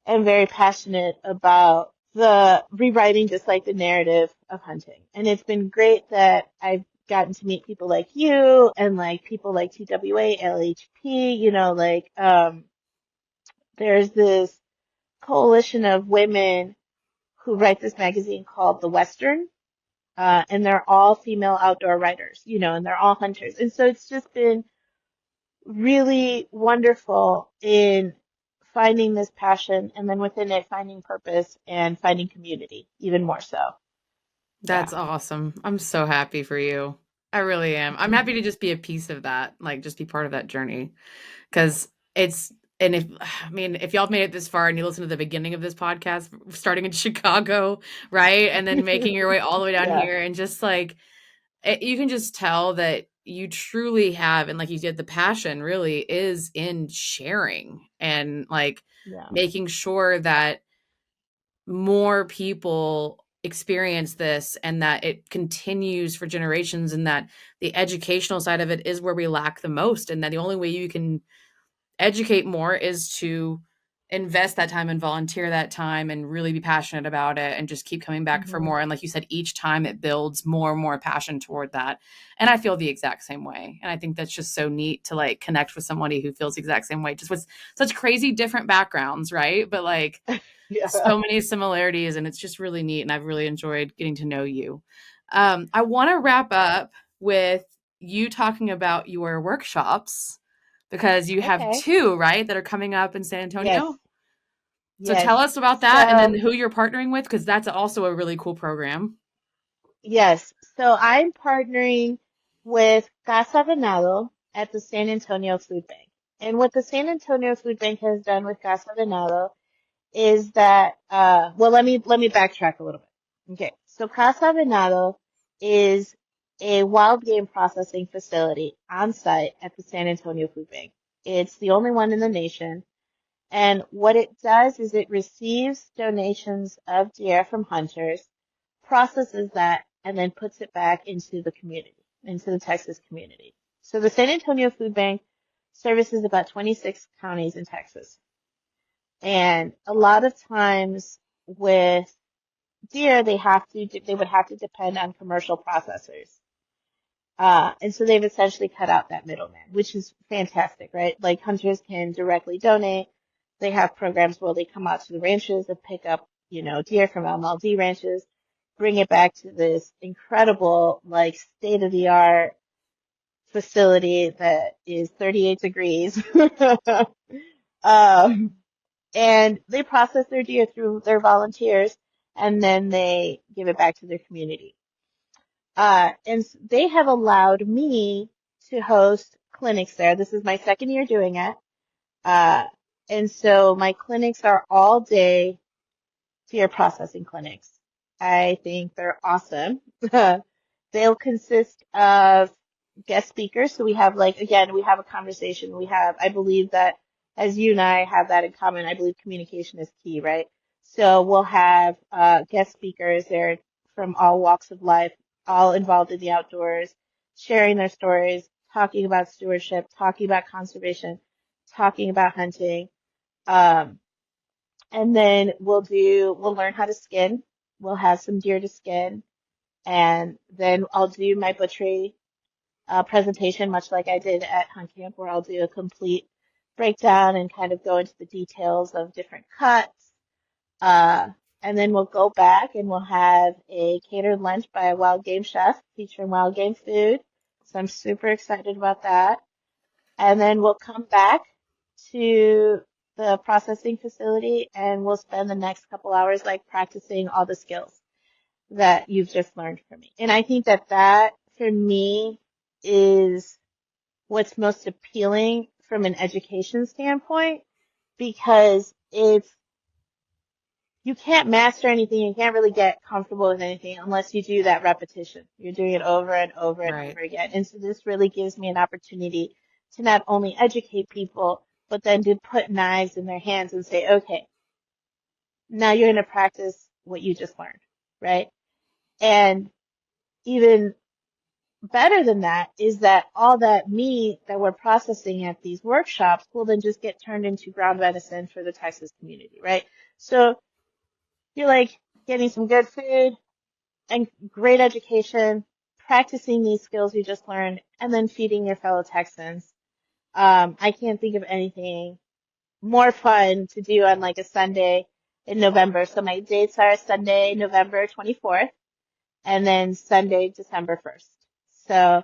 am very passionate about the rewriting just like the narrative of hunting. And it's been great that I've gotten to meet people like you and like people like TWA, LHP, there's this coalition of women who write this magazine called The Western. And they're all female outdoor writers, and they're all hunters. And so it's just been really wonderful in finding this passion and then within it finding purpose and finding community even more so. Yeah. That's awesome. I'm so happy for you. I really am. I'm happy to just be a piece of that, like just be part of that journey. Because it's, and if, I mean, if y'all made it this far and you listen to the beginning of this podcast, starting in Chicago, right? And then making your way all the way down Yeah. here and just like, you can just tell that you truly have, and like you said, the passion really is in sharing and like Yeah. making sure that more people experience this and that it continues for generations, and that the educational side of it is where we lack the most, and that the only way you can educate more is to invest that time and volunteer that time and really be passionate about it and just keep coming back for Hmm. more. And like you said, each time it builds more and more passion toward that. And I feel the exact same way. And I think that's just so neat to like connect with somebody who feels the exact same way, just with such crazy different backgrounds, right? But like Yeah. so many similarities, and it's just really neat. And I've really enjoyed getting to know you. I want to wrap up with you talking about your workshops because you have Okay. two, right, that are coming up in San Yes. Antonio. So Yes. tell us about that and then So, who you're partnering with, because that's also a really cool program. yes. So I'm partnering with Casa Venado at the San Antonio Food Bank. And what the San Antonio Food Bank has done with Casa Venado is that well let me backtrack a little bit. Okay. So Casa Venado is a wild game processing facility on site at the San Antonio Food Bank. It's the only one in the nation. And what it does is it receives donations of deer from hunters, processes that, and then puts it back into the community, into the Texas community. So the San Antonio Food Bank services about 26 counties in Texas. And a lot of times with deer, they would have to depend on commercial processors. And so they've essentially cut out that middleman, which is fantastic, right? Like hunters can directly donate. They have programs where they come out to the ranches and pick up, deer from MLD ranches, bring it back to this incredible, like state-of-the-art facility that is 38 degrees. um, and they process their deer through their volunteers, and then they give it back to their community. They have allowed me to host clinics there. This is my second year doing it. Uh, and so my clinics are all day deer processing clinics. I think they're awesome. They'll consist of guest speakers. So we have we have a conversation. I believe that as you and I have that in common, I believe communication is key, right? So we'll have guest speakers there from all walks of life, all involved in the outdoors, sharing their stories, talking about stewardship, talking about conservation, talking about hunting. Um, and then we'll learn how to skin. We'll have some deer to skin. And then I'll do my butchery presentation, much like I did at Hunt Camp, where I'll do a complete breakdown and kind of go into the details of different cuts. And then we'll go back and we'll have a catered lunch by a wild game chef featuring wild game food. So I'm super excited about that. And then we'll come back to the processing facility and we'll spend the next couple hours like practicing all the skills that you've just learned from me. And I think that for me is what's most appealing from an education standpoint, because you can't master anything. You can't really get comfortable with anything unless you do that repetition. You're doing it over and over and Right. over again. And so this really gives me an opportunity to not only educate people, but then to put knives in their hands and say, okay, now you're going to practice what you just learned, right? And even better than that is that all that meat that we're processing at these workshops will then just get turned into ground venison for the Texas community, right? So you're like getting some good food and great education, practicing these skills you just learned, and then feeding your fellow Texans. I can't think of anything more fun to do on like a Sunday in November. So my dates are Sunday, November 24th, and then Sunday, December 1st. So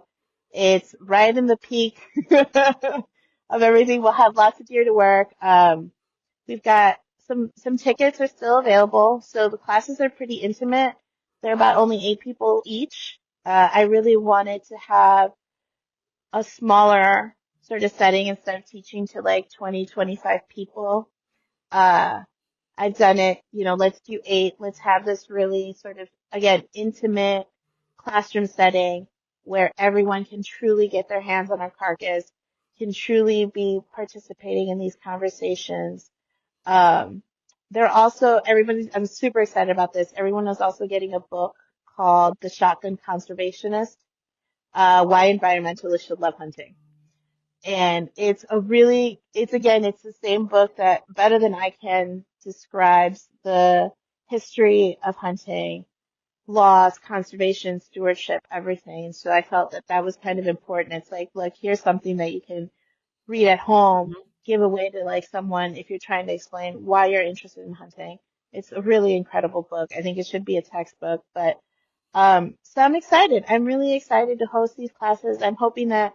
it's right in the peak of everything. We'll have lots of deer to work. We've got some tickets are still available. So the classes are pretty intimate. They're about only 8 people each. I really wanted to have a smaller sort of setting instead of teaching to like 20, 25 people. I've done it, let's do 8. Let's have this really sort of, again, intimate classroom setting where everyone can truly get their hands on a carcass, can truly be participating in these conversations. I'm super excited about this. Everyone is also getting a book called The Shotgun Conservationist, Why Environmentalists Should Love Hunting. And it's the same book that better than I can describes the history of hunting, laws, conservation, stewardship, everything. So I felt that was kind of important. It's like, look, here's something that you can read at home, give away to like someone if you're trying to explain why you're interested in hunting. It's a really incredible book. I think it should be a textbook, but so I'm excited. I'm really excited to host these classes. I'm hoping that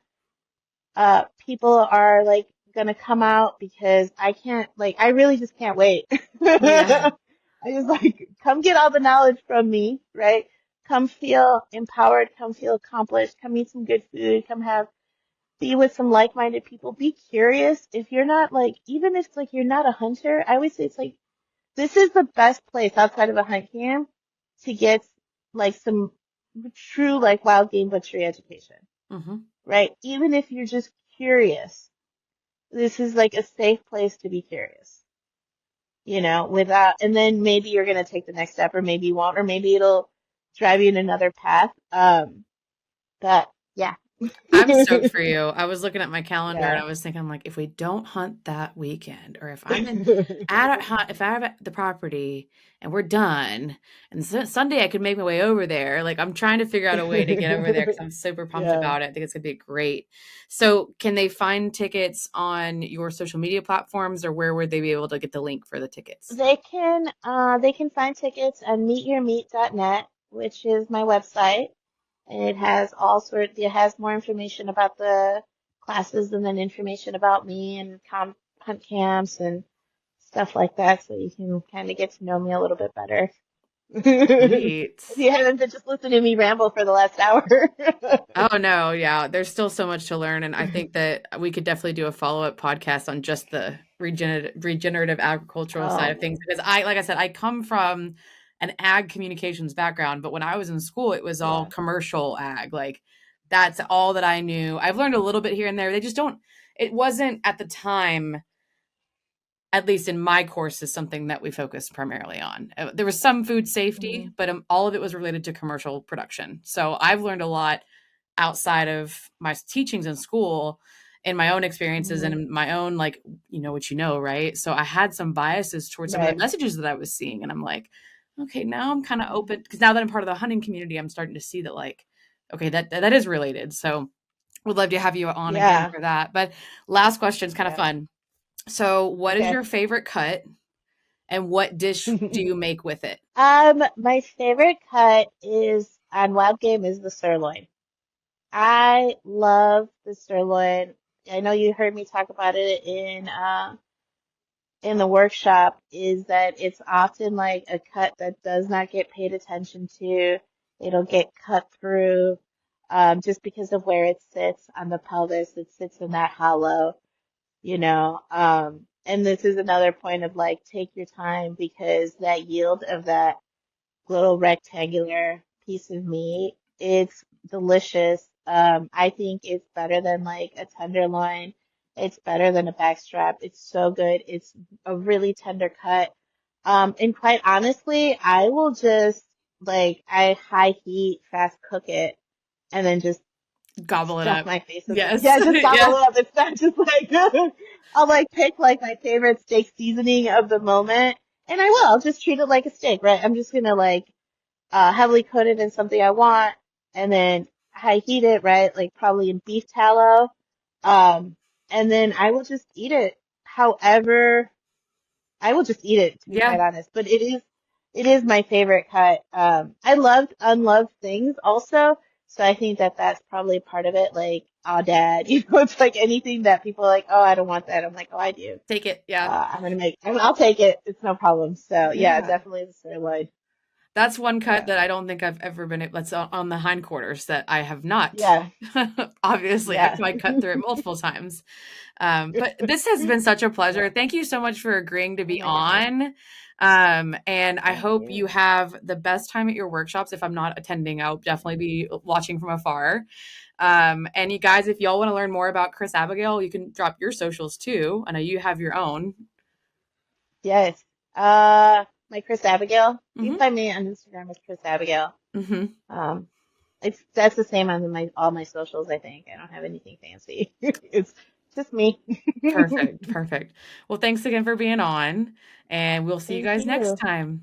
people are like gonna come out because I really just can't wait. Yeah. I just like, come get all the knowledge from me, right? Come feel empowered, come feel accomplished, come eat some good food, be with some like-minded people, be curious. If you're not like, even if like you're not a hunter, I always say it's like, this is the best place outside of a hunt camp to get like some true like wild game butchery education, Mm-hmm. right? Even if you're just curious, this is like a safe place to be curious, and then maybe you're going to take the next step or maybe you won't, or maybe it'll drive you in another path. But yeah, I'm stoked for you. I was looking at my calendar and Yeah. I was thinking, I'm like, if we don't hunt that weekend, or if I'm at a hunt, if I'm at the property and we're done, and Sunday I could make my way over there. Like, I'm trying to figure out a way to get over there because I'm super pumped Yeah. about it. I think it's gonna be great. So, can they find tickets on your social media platforms, or where would they be able to get the link for the tickets? They can find tickets on meetyourmeat.net, which is my website. And it has more information about the classes and then information about me and hunt camps and stuff like that, so you can kind of get to know me a little bit better. Great. If you haven't been just listening to me ramble for the last hour. Oh no, yeah, there's still so much to learn, and I think that we could definitely do a follow-up podcast on just the regenerative agricultural side Oh of things man. because like I said, I come from an ag communications background, but when I was in school, it was all Yeah. commercial ag. Like that's all that I knew. I've learned a little bit here and there. They just don't. It wasn't at the time, at least in my course, is something that we focused primarily on. There was some food safety, Mhm. but all of it was related to commercial production. So I've learned a lot outside of my teachings in school, in my own experiences and Mhm. in my own, like, you know what you know, right? So I had some biases towards some of the Right. messages that I was seeing. And I'm like, okay, now I'm kind of Mhm. open because now that I'm part of the hunting community, I'm starting to see that, like, okay, that is related. So would love to have you on again Yeah. for that. But last question is kind of Yeah. fun. So, what is Okay. your favorite cut and what dish do you make with it? My favorite cut is on wild game is the sirloin. I love the sirloin. I know you heard me talk about it in the workshop, is that it's often like a cut that does not get paid attention to. It'll get cut through just because of where it sits on the pelvis. It sits in that hollow, you know. And this is another point of like take your time because that yield of that little rectangular piece of meat. It's delicious. I think it's better than like a tenderloin. It's better than a backstrap. It's so good. It's a really tender cut. And quite honestly, I will just I high heat, fast cook it, and then just Gobble it stuff up. my face with it. Yes. Yeah, just Yeah. gobble it up. It's not just like I'll like pick like my favorite steak seasoning of the moment, and I will. I'll just treat it like a steak, right? I'm just gonna heavily coat it in something I want, and then high heat it, right? Like probably in beef tallow, um, and then I will just eat it. However, I will just eat it to be Yeah. quite honest. But it is my favorite cut. I loved unloved things also. So I think that that's probably part of it. Like, oh, dad, it's like anything that people are like, oh, I don't want that. I'm like, oh, I do. Take it. Yeah. I'll take it. It's no problem. So yeah, Yeah. definitely the sirloin. That's one cut Yeah. that I don't think I've ever been that's on the hindquarters that I have not. Yeah. Obviously, I've Yeah. tried cut through it multiple times. But this has been such a pleasure. Yeah. Thank you so much for agreeing to Oh be my gosh. on. And I Thank hope you you. have the best time at your workshops. If I'm not attending, I'll definitely be watching from afar. And you guys, if y'all want to learn more about Kriss-Abigail, you can drop your socials too. I know you have your own. Yes. My Kriss-Abigail. You can Hmm. find me on Instagram as Kriss-Abigail. Hmm. Um, that's the same on my all my socials, I think. I don't have anything fancy. It's just me. Perfect. Perfect. Well, thanks again for being on, and we'll see you Thank guys next you. time.